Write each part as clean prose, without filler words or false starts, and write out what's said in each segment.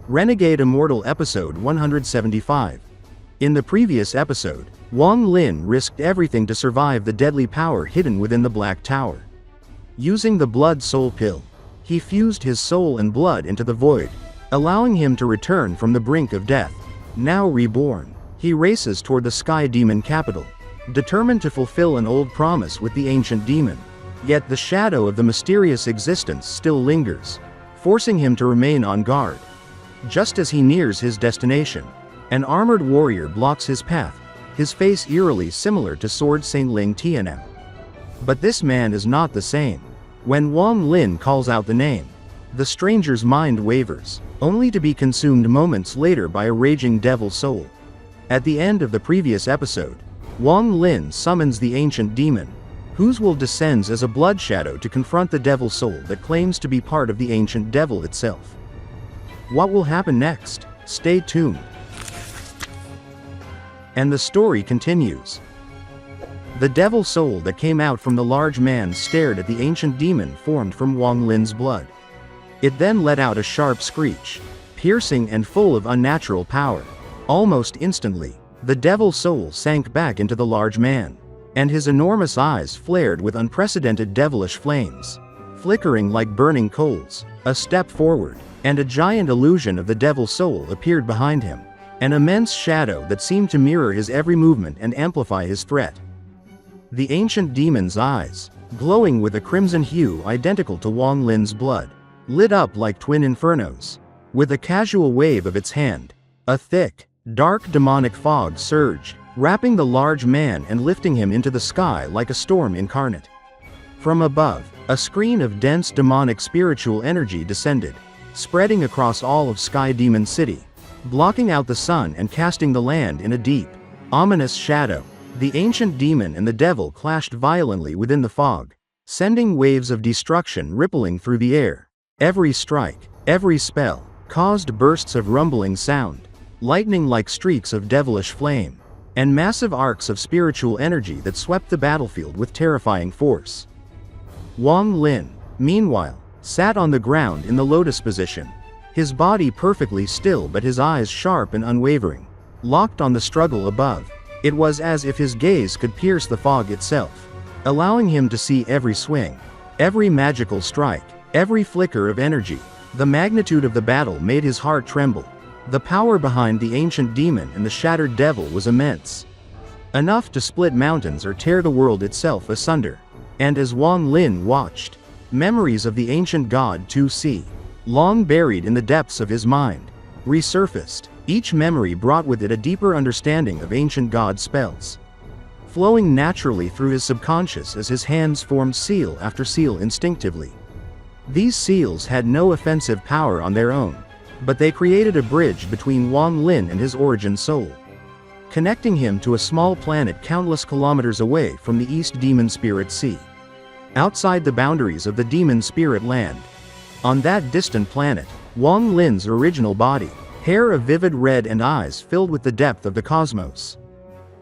Renegade Immortal Episode 175. In the previous episode, Wang Lin risked everything to survive the deadly power hidden within the Black Tower. Using the Blood Soul Pill, he fused his soul and blood into the void, allowing him to return from the brink of death. Now reborn, he races toward the Sky Demon capital, determined to fulfill an old promise with the ancient demon. Yet the shadow of the mysterious existence still lingers, forcing him to remain on guard. Just as he nears his destination, an armored warrior blocks his path, his face eerily similar to Sword Saint Ling Tianhou. But this man is not the same. When Wang Lin calls out the name, the stranger's mind wavers, only to be consumed moments later by a raging devil soul. At the end of the previous episode, Wang Lin summons the ancient demon, whose will descends as a blood shadow to confront the devil soul that claims to be part of the ancient devil itself. What will happen next? Stay tuned. And the story continues. The devil soul that came out from the large man stared at the ancient demon formed from Wang Lin's blood. It then let out a sharp screech, piercing and full of unnatural power. Almost instantly, the devil soul sank back into the large man, and his enormous eyes flared with unprecedented devilish flames, flickering like burning coals. A step forward, and a giant illusion of the devil soul appeared behind him, an immense shadow that seemed to mirror his every movement and amplify his threat. The ancient demon's eyes, glowing with a crimson hue identical to Wang Lin's blood, lit up like twin infernos. With a casual wave of its hand, a thick, dark demonic fog surged, wrapping the large man and lifting him into the sky like a storm incarnate. From above, a screen of dense demonic spiritual energy descended, spreading across all of Sky Demon City, blocking out the sun and casting the land in a deep, ominous shadow. The ancient demon and the devil clashed violently within the fog, sending waves of destruction rippling through the air. Every strike, every spell, caused bursts of rumbling sound, lightning like streaks of devilish flame, and massive arcs of spiritual energy that swept the battlefield with terrifying force. Wang Lin, meanwhile, sat on the ground in the lotus position, his body perfectly still but his eyes sharp and unwavering, locked on the struggle above. It was as if his gaze could pierce the fog itself, allowing him to see every swing, every magical strike, every flicker of energy. The magnitude of the battle made his heart tremble. The power behind the ancient demon and the shattered devil was immense, enough to split mountains or tear the world itself asunder. And as Wang Lin watched, memories of the ancient god 2C, long buried in the depths of his mind, resurfaced. Each memory brought with it a deeper understanding of ancient god spells, flowing naturally through his subconscious as his hands formed seal after seal instinctively. These seals had no offensive power on their own, but they created a bridge between Wang Lin and his origin soul, connecting him to a small planet countless kilometers away from the East Demon Spirit Sea, outside the boundaries of the Demon Spirit Land. On that distant planet, Wang Lin's original body, hair of vivid red and eyes filled with the depth of the cosmos,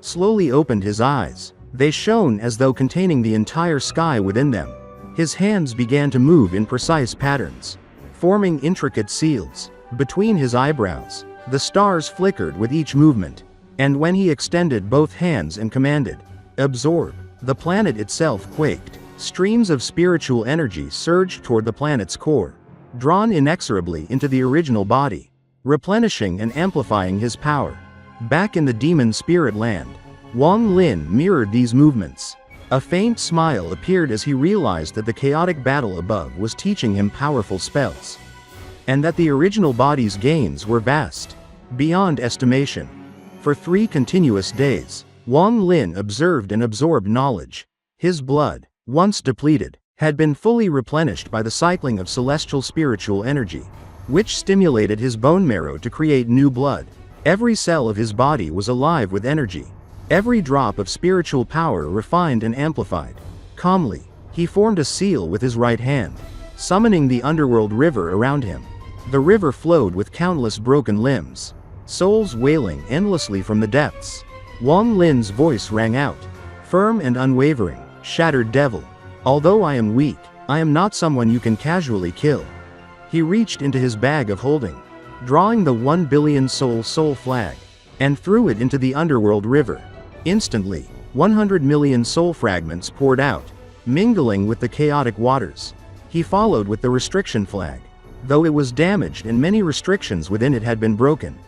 slowly opened his eyes. They shone as though containing the entire sky within them. His hands began to move in precise patterns, forming intricate seals. Between his eyebrows, the stars flickered with each movement, and when he extended both hands and commanded, "Absorb," the planet itself quaked. Streams of spiritual energy surged toward the planet's core, drawn inexorably into the original body, replenishing and amplifying his power. Back in the Demon Spirit Land, Wang Lin mirrored these movements. A faint smile appeared as he realized that the chaotic battle above was teaching him powerful spells, and that the original body's gains were vast, beyond estimation. For 3 continuous days, Wang Lin observed and absorbed knowledge. His blood, once depleted, had been fully replenished by the cycling of celestial spiritual energy, which stimulated his bone marrow to create new blood. Every cell of his body was alive with energy, every drop of spiritual power refined and amplified. Calmly, he formed a seal with his right hand, summoning the underworld river around him. The river flowed with countless broken limbs, souls wailing endlessly from the depths. Wang Lin's voice rang out, firm and unwavering, "Shattered devil, although I am weak, I am not someone you can casually kill." He reached into his bag of holding, drawing the 1 billion soul flag, and threw it into the underworld river. Instantly, 100 million soul fragments poured out, mingling with the chaotic waters. He followed with the restriction flag, though it was damaged and many restrictions within it had been broken.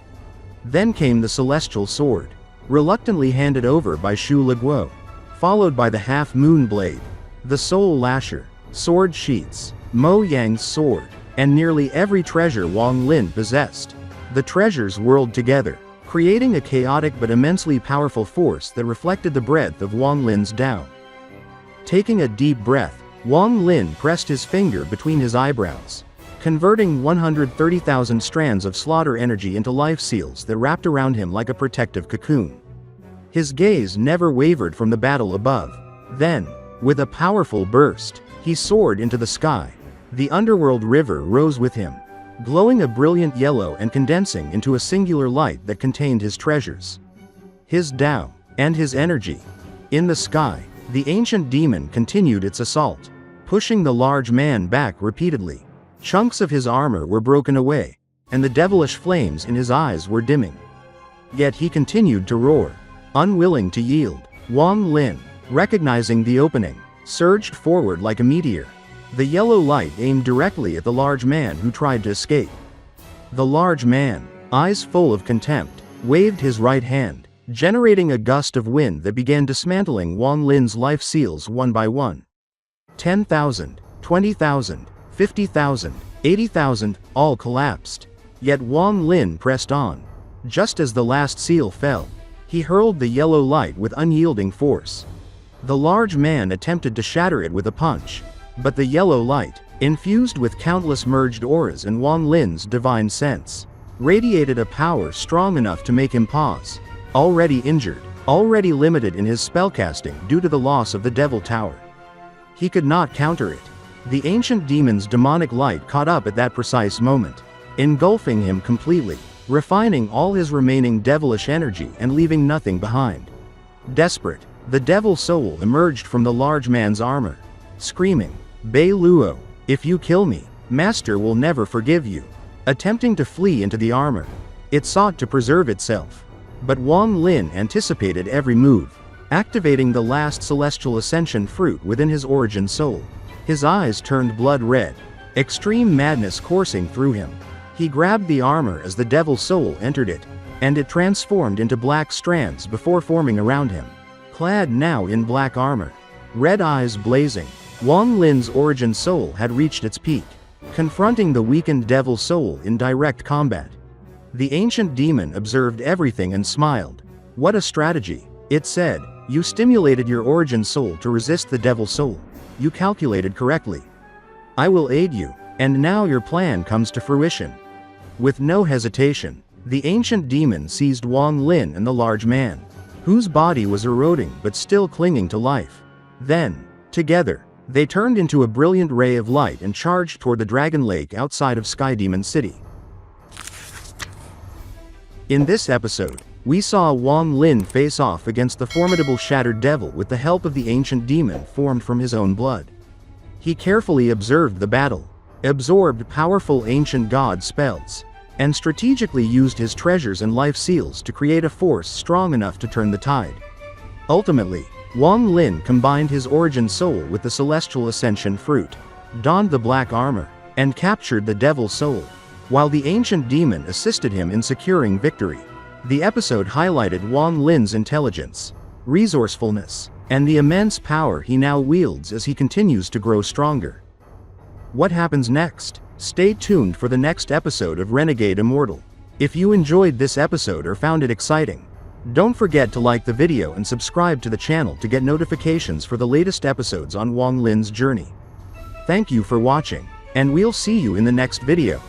Then came the celestial sword, reluctantly handed over by Shu Leguo, followed by the half-moon blade, the soul lasher, sword sheets, Mo Yang's sword, and nearly every treasure Wang Lin possessed. The treasures whirled together, creating a chaotic but immensely powerful force that reflected the breadth of Wang Lin's Tao. Taking a deep breath, Wang Lin pressed his finger between his eyebrows, converting 130,000 strands of slaughter energy into life seals that wrapped around him like a protective cocoon. His gaze never wavered from the battle above. Then, with a powerful burst, he soared into the sky. The underworld river rose with him, glowing a brilliant yellow and condensing into a singular light that contained his treasures, his Tao, and his energy. In the sky, the ancient demon continued its assault, pushing the large man back repeatedly. Chunks of his armor were broken away, and the devilish flames in his eyes were dimming. Yet he continued to roar, unwilling to yield. Wang Lin, recognizing the opening, surged forward like a meteor. The yellow light aimed directly at the large man who tried to escape. The large man, eyes full of contempt, waved his right hand, generating a gust of wind that began dismantling Wang Lin's life seals one by one. 10,000, 20,000, 50,000, 80,000, all collapsed. Yet Wang Lin pressed on. Just as the last seal fell, he hurled the yellow light with unyielding force. The large man attempted to shatter it with a punch, but the yellow light, infused with countless merged auras and Wang Lin's divine sense, radiated a power strong enough to make him pause. Already injured, already limited in his spellcasting due to the loss of the Devil Tower, he could not counter it. The ancient demon's demonic light caught up at that precise moment, engulfing him completely, refining all his remaining devilish energy and leaving nothing behind. Desperate, the devil soul emerged from the large man's armor, screaming, "Bei Luo, if you kill me, Master will never forgive you." Attempting to flee into the armor, it sought to preserve itself. But Wang Lin anticipated every move, activating the last celestial ascension fruit within his origin soul. His eyes turned blood red, extreme madness coursing through him. He grabbed the armor as the devil soul entered it, and it transformed into black strands before forming around him. Clad now in black armor, red eyes blazing, Wang Lin's origin soul had reached its peak, confronting the weakened devil soul in direct combat. The ancient demon observed everything and smiled. "What a strategy," it said. "You stimulated your origin soul to resist the devil soul. You calculated correctly. I will aid you, and now your plan comes to fruition." With no hesitation, the ancient demon seized Wang Lin and the large man, whose body was eroding but still clinging to life. Then, together, they turned into a brilliant ray of light and charged toward the Dragon Lake outside of Sky Demon City. In this episode, we saw Wang Lin face off against the formidable Shattered Devil with the help of the ancient demon formed from his own blood. He carefully observed the battle, absorbed powerful ancient god spells, and strategically used his treasures and life seals to create a force strong enough to turn the tide. Ultimately, Wang Lin combined his origin soul with the celestial ascension fruit, donned the black armor, and captured the devil soul, while the ancient demon assisted him in securing victory. The episode highlighted Wang Lin's intelligence, resourcefulness, and the immense power he now wields as he continues to grow stronger. What happens next? Stay tuned for the next episode of Renegade Immortal. If you enjoyed this episode or found it exciting, don't forget to like the video and subscribe to the channel to get notifications for the latest episodes on Wang Lin's journey. Thank you for watching, and we'll see you in the next video.